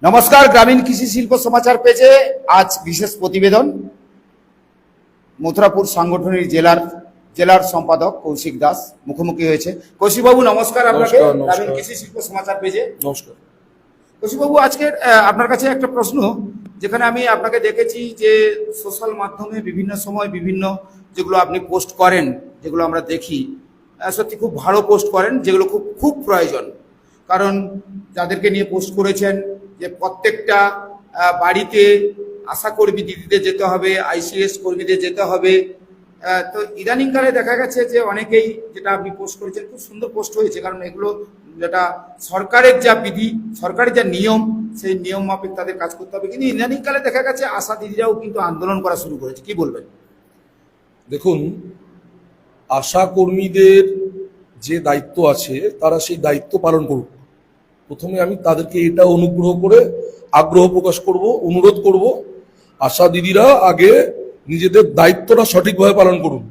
নমস্কার, গ্রামীণ কৃষি শিল্প সমাচার পেজে আজ বিশেষ প্রতিবেদন। মথুরাপুর সাংগঠনিক জেলার সম্পাদক কৌশিক দাস মুখোমুখি হয়েছে। কৌশিকবাবু নমস্কার আপনাকে গ্রামীণ কৃষি শিল্প সমাচার পেজে। নমস্কার কৌশিকবাবু, আজকের আপনার কাছে একটা প্রশ্ন, যেখানে আমি আপনাকে দেখেছি যে সোশ্যাল মাধ্যমে বিভিন্ন সময় বিভিন্ন যেগুলো আপনি পোস্ট করেন, যেগুলো আমরা দেখি, সত্যি খুব ভালো পোস্ট করেন, যেগুলো খুব খুব প্রয়োজন। কারণ যাদেরকে নিয়ে পোস্ট করেছেন যে প্রত্যেকটা বাড়িতে আশা কর্মী দিদিদের যেতে হবে, আইসিএস কর্মীদের যেতে হবে। তো ইদানিংকালে দেখা গেছে যে অনেকেই, যেটা আপনি পোস্ট করেছেন খুব সুন্দর পোস্ট হয়েছে, কারণ এগুলো যেটা সরকারের যা বিধি, সরকারের যা নিয়ম, সেই নিয়ম মাফিক তাদের কাজ করতে হবে। কিন্তু ইদানিংকালে দেখা গেছে আশা দিদিরাও কিন্তু আন্দোলন করা শুরু করেছে, কি বলবেন? দেখুন, আশা কর্মীদের যে দায়িত্ব আছে তারা সেই দায়িত্ব পালন করুক। প্রথমে আমি তাদেরকে এটা আগ্রহ প্রকাশ করব, অনুরোধ করব, আশা দিদিরা আগে নিজেদের দায়িত্বটা সঠিকভাবে পালন করুন।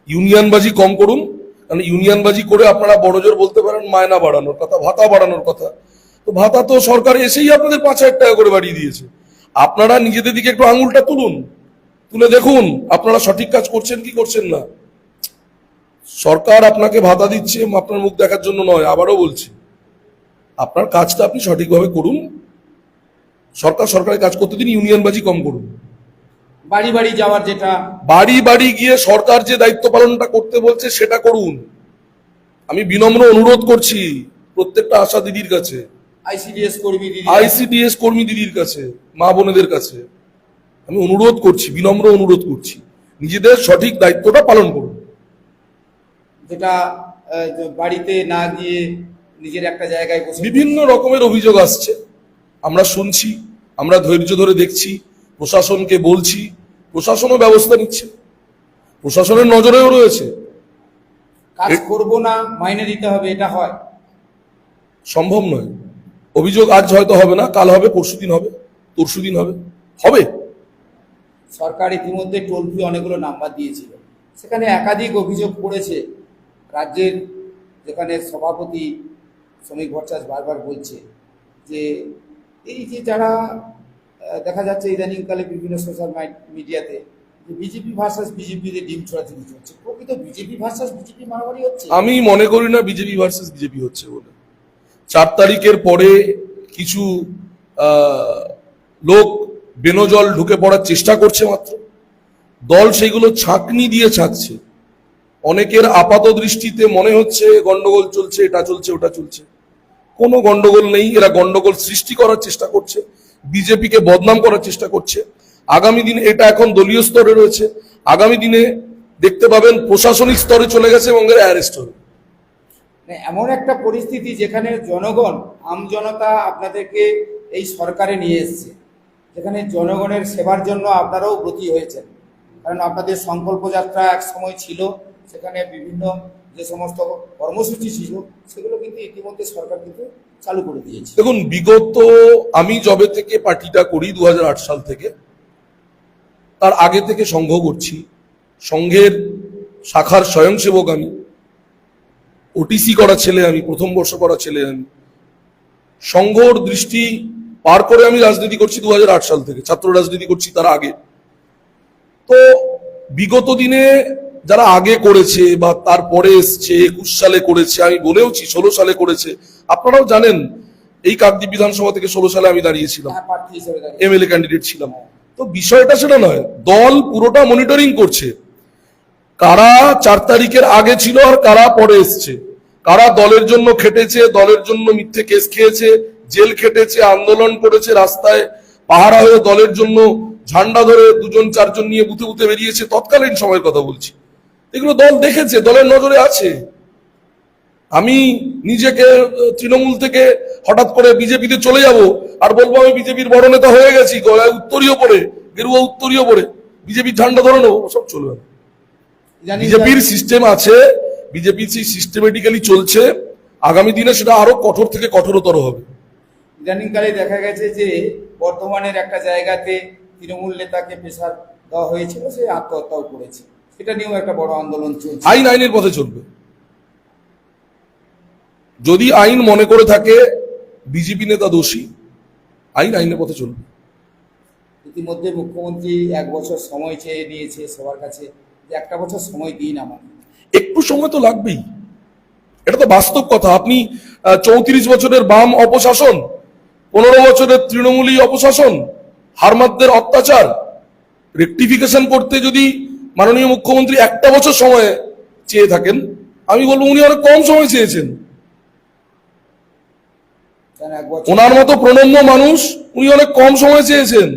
ইউনিয়নবাজি কম করুন, কারণ ইউনিয়নবাজি করে আপনারা বড়জোর বলতে পারেন মায়না বাড়ানোর কথা, ভাতা বাড়ানোর কথা। তো ভাতা তো সরকার এসেই আপনাদের 5,000 টাকা করে বাড়িয়ে দিয়েছে। আপনারা নিজেদের দিকে একটু আঙুলটা তুলে দেখুন আপনারা সঠিক কাজ করছেন কি করছেন না। সরকার আপনাকে ভাতা দিচ্ছে আপনার মুখ দেখার জন্য নয়, আবারও বলছি, আপনার কাজটা আপনি সঠিকভাবে করুন। সরকারের কাজ করতে দিন, ইউনিয়নবাজি কম করুন। বাড়ি বাড়ি যাওয়ার, যেটা বাড়ি বাড়ি গিয়ে সরকার যে দায়িত্ব পালনটা করতে বলছে সেটা করুন। আমি বিনম্র অনুরোধ করছি প্রত্যেকটা আশা দিদির কাছে, আইসিডিএস কর্মী দিদির কাছে, মা বোনেদের কাছে আমি অনুরোধ করছি, বিনম্র অনুরোধ করছি, নিজেদের সঠিক দায়িত্বটা পালন করুন। যেটা বাড়িতে না গিয়ে নিজের একটা জায়গায় বিভিন্ন রকমের অভিযোগ আসছে, আমরা শুনছি, আমরা ধৈর্য ধরে দেখছি, প্রশাসনকে বলছি, প্রশাসনও ব্যবস্থা নিচ্ছে, প্রশাসনের নজরেও রয়েছে। কাজ করব না, মাইনে দিতে হবে, এটা হয় সম্ভব নয়। অভিযোগ আজ হয়তো হবে না, কাল হবে, পরশুদিন হবে, তরশুদিন হবে। সরকার ইতিমধ্যে টোল ফ্রি অনেকগুলো নাম্বার দিয়েছিল, সেখানে একাধিক অভিযোগ পড়েছে রাজ্যের, যেখানে সভাপতি শ্রমিক ভট্টাচার্য বারবার বলছে যে এই যে যারা দেখা যাচ্ছে ইদানিংকালে বিভিন্ন সোশ্যাল মিডিয়াতে বিজেপি ভার্সাস বিজেপিতে ডিম ছড়াছড়ি চলছে, প্রকৃত বিজেপি ভার্সাস বিজেপি মারামারি হচ্ছে। আমি মনে করি না বিজেপি ভার্সাস বিজেপি হচ্ছে বলে। 4 তারিখের পরে কিছু লোক বেনজল ঢুকে পড়ার চেষ্টা করছে, মাত্র দল সেগুলো ছাঁকনি দিয়ে ছাঁকছে। অনেকের আপাত দৃষ্টিতে মনে হচ্ছে গন্ডগোল চলছে, এটা চলছে ওটা চলছে, কোনো গন্ডগোল নেই। এরা গন্ডগোল সৃষ্টি করার চেষ্টা করছে, বিজেপিকে বদনাম করার চেষ্টা করছে। আগামী দিনে, এটা এখন দলীয় স্তরে রয়েছে, আগামী দিনে দেখতে পাবেন প্রশাসনিক স্তরে চলে গেছে এবং এর অ্যারেস্ট হবে। এমন একটা পরিস্থিতি যেখানে জনগণ, আমজনতা আপনাদেরকে এই সরকারে নিয়ে এসছে, যেখানে জনগণের সেবার জন্য আপনারাও ব্রতী হয়েছেন। কারণ আপনাদের সংকল্প যাত্রা এক সময় ছিল, সেখানে বিভিন্ন যে সমস্ত কর্মসূচি ছিল সেগুলো কিন্তু ইতিমধ্যে সরকার কিন্তু চালু করে দিয়েছে। দেখুন, বিগত আমি যবে থেকে পার্টিটা করি 2008 সাল থেকে, তার আগে থেকে সংঘ করছি, সংঘের শাখার স্বয়ংসেবক আমি, ওটিসি করা ছেলে আমি, প্রথম বর্ষ করা ছেলে আমি। সংঘর দৃষ্টি পার করে আমি রাজনীতি করছি 2008 সাল থেকে, ছাত্র রাজনীতি করছি তার আগে। তো বিগত দিনে যারা আগে করেছে বা তারপরে এসছে, 21 সালে করেছে, আমি বলেওছি 16 সালে করেছে, আপনারাও জানেন এই কাকদ্বীপ বিধানসভা থেকে 16 সালে আমি দাঁড়িয়েছিলাম, এমএলএ ক্যান্ডিডেট ছিলাম। তো বিষয়টা সেটা নয়, দল পুরোটা মনিটরিং করছে কারা 4 তারিখের আগে ছিল আর কারা পরে এসছে, কারা দলের জন্য খেটেছে, দলের জন্য মিথ্যে কেস খেয়েছে, জেল খেটেছে, আন্দোলন করেছে, রাস্তায় পাহারা হয়ে দলের জন্য ঝান্ডা ধরে 2-4 নিয়ে বুথে বুথে বেরিয়েছে, তৎকালীন সময়ের কথা বলছি। এগুলো দল দেখেছে, দলের নজরে আছে। আমি নিজেকে তৃণমূল থেকে হঠাৎ করে বিজেপিতে চলে যাব আর বলবো আমি বিজেপির বড় নেতা হয়ে গেছি, গলায় উত্তরীয় পরে, গেরুয়া উত্তরীয় পরে বিজেপির ঝান্ডা ধরে নেবো, সব চলবে না। বিজেপির সিস্টেম আছে, বিজেপি সিস্টেমেটিক্যালি চলছে, আগামী দিনে সেটা আরো কঠোর থেকে কঠোরতর হবে। ইদানিংকালে দেখা গেছে যে বর্ধমানের একটা জায়গাতে তৃণমূল নেতাকে প্রেসার দেওয়া হয়েছিল, সে আত্মহত্যাও করেছে, সেটা নিয়েও একটা বড় আন্দোলন চলছে। আইনের পথে চলবে। যদি আইন মনে করে থাকে বিজেপি নেতা দোষী, আইন আইনের পথে চলবে। ইতিমধ্যে মুখ্যমন্ত্রী 1 বছর সময় চেয়ে নিয়েছে সবার কাছে, যে 1টা বছর সময় দিন আমাকে। একটু সময় তো লাগবেই, এটা তো বাস্তব কথা। আপনি 34 বছরের বাম অপশাসন, 15 বছরের তৃণমূলী অপশাসন, হারমাদদের অত্যাচার রেকটিফিকেশন করতে যদি মাননীয় মুখ্যমন্ত্রী 1টা বছর সময় চেয়ে থাকেন, আমি বলবো উনি অনেক কম সময় চেয়েছেন। কেন 1 বছর? ওনার মতো প্রণম্য মানুষ, উনি অনেক কম সময় চেয়েছেন।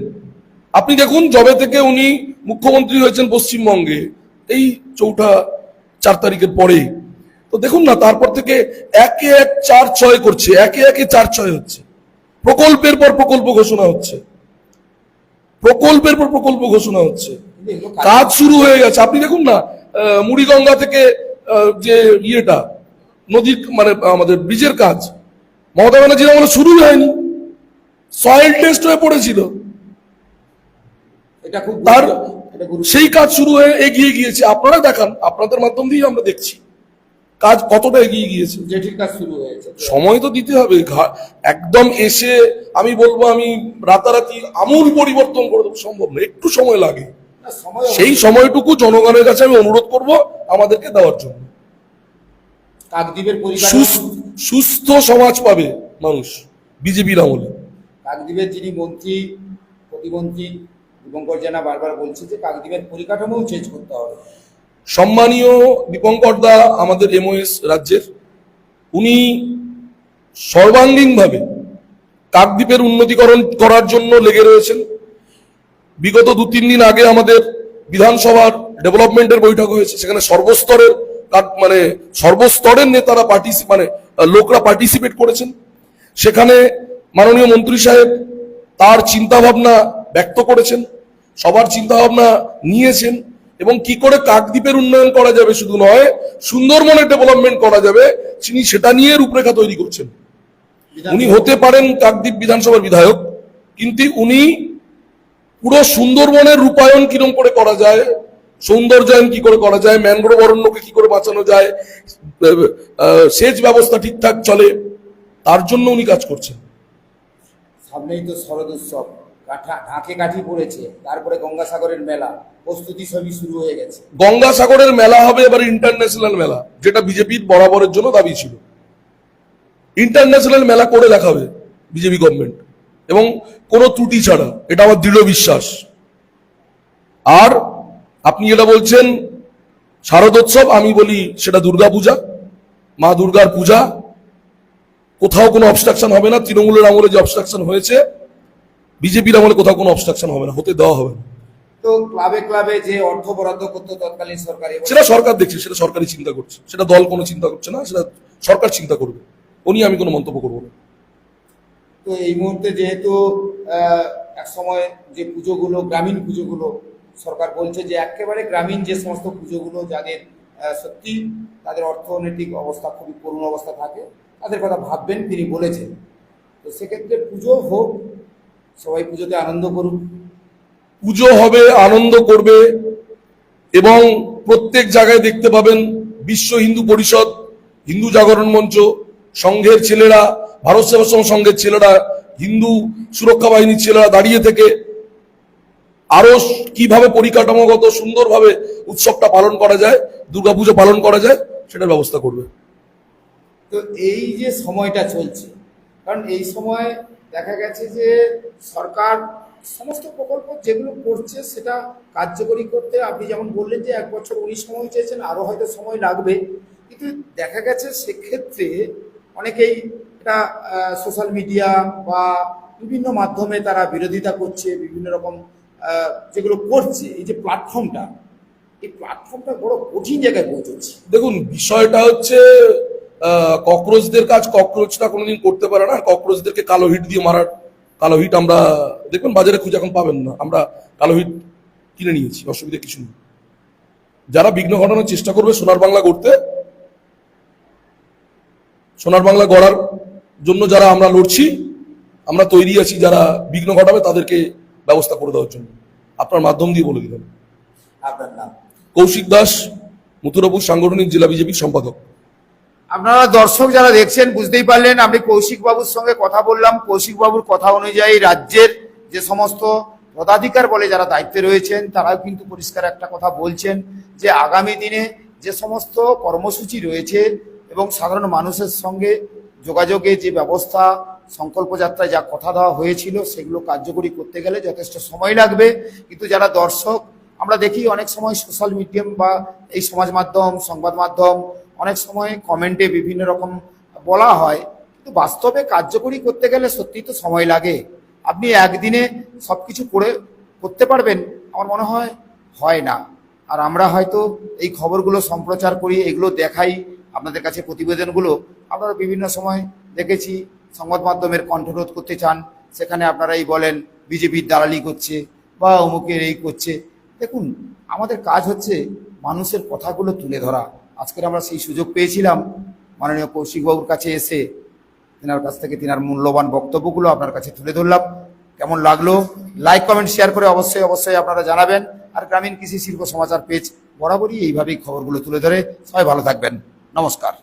আপনি দেখুন, যবে থেকে উনি মুখ্যমন্ত্রী হয়েছেন পশ্চিমবঙ্গে, এই 4 তারিখের পরে, তো দেখুন না, তারপর থেকে একে এক 4-6 করছে, একে একে 4-6 হচ্ছে, প্রকল্পের পর প্রকল্প ঘোষণা হচ্ছে, প্রকল্পের পর প্রকল্প ঘোষণা হচ্ছে, কিন্তু এগুলো কাজ শুরু হয়ে গেছে। আপনি দেখুন না, মুড়িগঙ্গা থেকে যে ইয়েটা নদীর মানে আমাদের ব্রিজের কাজ, মমতা ব্যানার্জির আমলে শুরুই হয়নি, সয়েল টেস্ট হয়ে পড়েছিল, এটা খুব তার এটা গুরুত্ব। সেই কাজ শুরু হয়ে এগিয়ে গিয়েছে। আপনারা দেখান, আপনাদের মাধ্যম দিয়েই আমরা দেখছি কাজ কতটা এগিয়ে গিয়েছে। জেঠির কাজ শুরু হয়েছে। সময় তো দিতে হবে। একদম এসে আমি বলবো আমি রাতারাতি আমূল পরিবর্তন করে দেবো, সম্ভব না, একটু সময় লাগে। না, সময় সেই সময়টুকু জনগণের কাছে আমি অনুরোধ করব আমাদেরকে দেওয়ার জন্য। কাকদ্বীপের পরিকাঠামো, সুস্থ সমাজ পাবে মানুষ বিজেপির আমলে। কাকদ্বীপের যিনি মন্ত্রী, প্রতিমন্ত্রী দীপঙ্কর জানা বারবার বলছে যে কাকদ্বীপের পরিকাঠামো চেঞ্জ করতে হবে। সম্মানীয় দীপঙ্কর দা আমাদের এমওএস রাজ্যের, উনি সর্বাঙ্গীনভাবে কাকদ্বীপের উন্নতিকরণ করার জন্য লেগে রয়েছেন। বিগত 2-3 দিন আগে আমাদের বিধানসভার ডেভেলপমেন্টের বৈঠক হয়েছে, সেখানে সর্বস্তরের নেতারা লোকরা পার্টিসিপেট করেছেন। সেখানে মাননীয় মন্ত্রী সাহেব তার চিন্তা ভাবনা ব্যক্ত করেছেন, সবার চিন্তা ভাবনা নিয়েছেন, এবং কি করে কাকদ্বীপের উন্নয়ন করা যাবে শুধু নয়, সুন্দরবনের ডেভেলপমেন্ট করা যাবে, তিনি সেটা নিয়ে রূপরেখা তৈরি করছেন। উনি হতে পারেন কাকদ্বীপ বিধানসভার বিধায়ক, কিন্তু উনি পুরো সুন্দরবনের রূপায়ণ কিরকম করে করা যায়, সৌন্দর্যায়ন কি করে করা যায়, ম্যানগ্রোভ অরণ্যকে কি করে বাঁচানো যায়, সেচ ব্যবস্থা ঠিকঠাক চলে, তার জন্য উনি কাজ করছেন। সামনেই তো শরৎ উৎসব, ঢাকে কাঠি পড়েছে, তারপরে গঙ্গাসাগরের মেলা, প্রস্তুতি সবই শুরু হয়ে গেছে। গঙ্গাসাগরের মেলা হবে এবার ইন্টারন্যাশনাল মেলা, যেটা বিজেপির বরাবরের জন্য দাবি ছিল। ইন্টারন্যাশনাল মেলা করে দেখাবে বিজেপি গভর্নমেন্ট, এবং কোনো ত্রুটি ছাড়া, এটা আমার দৃঢ় বিশ্বাস। আর আপনি যেটা বলছেন শারদোৎসব, আমি বলি সেটা দুর্গাপূজা, মা দুর্গার পূজা, কোথাও কোনো অবস্ট্রাকশন হবে না। তৃণমূলের আমলে যে অবস্ট্রাকশন হয়েছে, বিজেপির আমলে কোথাও কোনো অবস্ট্রাকশন হবে না, হতে দেওয়া হবে না। তো ক্লাবে ক্লাবে যে অর্থ বরাদ্দ করতে তৎকালীন সরকার, সেটা সরকার দেখছে, সেটা সরকারি চিন্তা করছে, সেটা দল কোনো চিন্তা করছে না, সেটা সরকার চিন্তা করবে। উনি আমি কোনো মন্তব্য করবো না। তো এই মুহূর্তে যেহেতু এক সময় যে পুজোগুলো, গ্রামীণ পুজোগুলো, সরকার বলছে যে একেবারে গ্রামীণ যে সমস্ত পুজোগুলো যাদের সত্যি তাদের অর্থনৈতিক অবস্থা খুবই করুণ অবস্থা থাকে, তাদের কথা ভাববেন তিনি বলেছেন। তো সেক্ষেত্রে পুজো হোক, সবাই পুজোতে আনন্দ করুন। পুজো হবে, আনন্দ করবে, এবং প্রত্যেক জায়গায় দেখতে পাবেন বিশ্ব হিন্দু পরিষদ, হিন্দু জাগরণ মঞ্চ, সংঘের ছেলেরা, ভারত সেবাশ্রম সংঘের ছেলেরা, হিন্দু সুরক্ষা বাহিনীর ছেলেরা দাঁড়িয়ে থেকে আরো কিভাবে পরিকাঠামোগত সুন্দরভাবে উৎসবটা পালন করা যায়, দুর্গাপুজো পালন করা যায়, সেটার ব্যবস্থা করবে। তো এই যে সময়টা চলছে, কারণ এই সময় দেখা গেছে যে সরকার সমস্ত প্রকল্প যেগুলো করছে সেটা কার্যকরী করতে, আপনি যেমন বললেন যে 1 বছর উনি সময় চেয়েছেন, আরও হয়তো সময় লাগবে, কিন্তু দেখা গেছে সেক্ষেত্রে অনেকেই এটা সোশ্যাল মিডিয়া বা বিভিন্ন মাধ্যমে তারা বিরোধিতা করছে, বিভিন্ন রকম যেগুলো করছে, এই যে প্ল্যাটফর্মটা, এই প্ল্যাটফর্মটা বড় কঠিন জায়গায় পৌঁছচ্ছে। দেখুন, বিষয়টা হচ্ছে ককরোচদের কাজ ককরোচটা কোনোদিন করতে পারে না। ককরোচদেরকে কালো হিট দিয়ে মারার, কালো হিট আমরা দেখবেন বাজারে খুঁজে এখন পাবেন না, আমরা কালো হিট কিনে নিয়েছি, অসুবিধা কিছু নেই। যারা বিঘ্ন ঘটানোর চেষ্টা করবে সোনার বাংলা গড়তে, সোনার বাংলা গড়ার জন্য যারা আমরা লড়ছি, আমরা তৈরি আছি, যারা বিঘ্ন ঘটাবে তাদেরকে ব্যবস্থা করে দেওয়ার জন্য। আপনার মাধ্যম দিয়ে বলে দিলাম। আপনার নাম? কৌশিক দাস, মথুরাপুর সাংগঠনিক জেলা বিজেপির সম্পাদক। আপনারা দর্শক যারা দেখছেন বুঝতেই পারলেন, আমি কৌশিক বাবুর সঙ্গে কথা বললাম। কৌশিক বাবুর কথা অনুযায়ী রাজ্যের যে সমস্ত পদাধিকার বলে যারা দায়িত্বে রয়েছেন তারাও কিন্তু পরিষ্কার একটা কথা বলছেন যে আগামী দিনে যে সমস্ত কর্মসূচি রয়েছে এবং সাধারণ মানুষের সঙ্গে যোগাযোগে যে ব্যবস্থা, সংকল্প যাত্রায় যা কথা দেওয়া হয়েছিল সেগুলো কার্যকরী করতে গেলে যথেষ্ট সময় লাগবে। কিন্তু যারা দর্শক, আমরা দেখি অনেক সময় সোশ্যাল মিডিয়াম বা এই সমাজ মাধ্যম, সংবাদ মাধ্যম অনেক সময় কমেন্টে বিভিন্ন রকম বলা হয়, কিন্তু বাস্তবে কার্যকরী করতে গেলে সত্যি তো সময় লাগে। আপনি একদিনে সবকিছু করতে পারবেন আমার মনে হয় না। আর আমরা হয়তো এই খবরগুলো সম্প্রচার করি, এগুলো দেখাই আপনাদের কাছে, প্রতিবেদনগুলো আপনারা বিভিন্ন সময় দেখেছি সংবাদ মাধ্যমের কণ্ঠরোধ করতে চান, সেখানে আপনারাই বলেন বিজেপির দালালি করছে বা অমুকের এই করছে। দেখুন, আমাদের কাজ হচ্ছে মানুষের কথাগুলো তুলে ধরা। আজকের আমরা সেই সুযোগ পেয়েছিলাম মাননীয় কৌশিকবাবুর কাছে এসে তেনার কাছ থেকে তেনার মূল্যবান বক্তব্যগুলো আপনার কাছে তুলে ধরলাম। কেমন লাগলো লাইক কমেন্ট শেয়ার করে অবশ্যই আপনারা জানাবেন। আর গ্রামীণ কৃষি শিল্প সমাচার পেজ বরাবরই এইভাবেই খবরগুলো তুলে ধরে। সবাই ভালো থাকবেন, নমস্কার।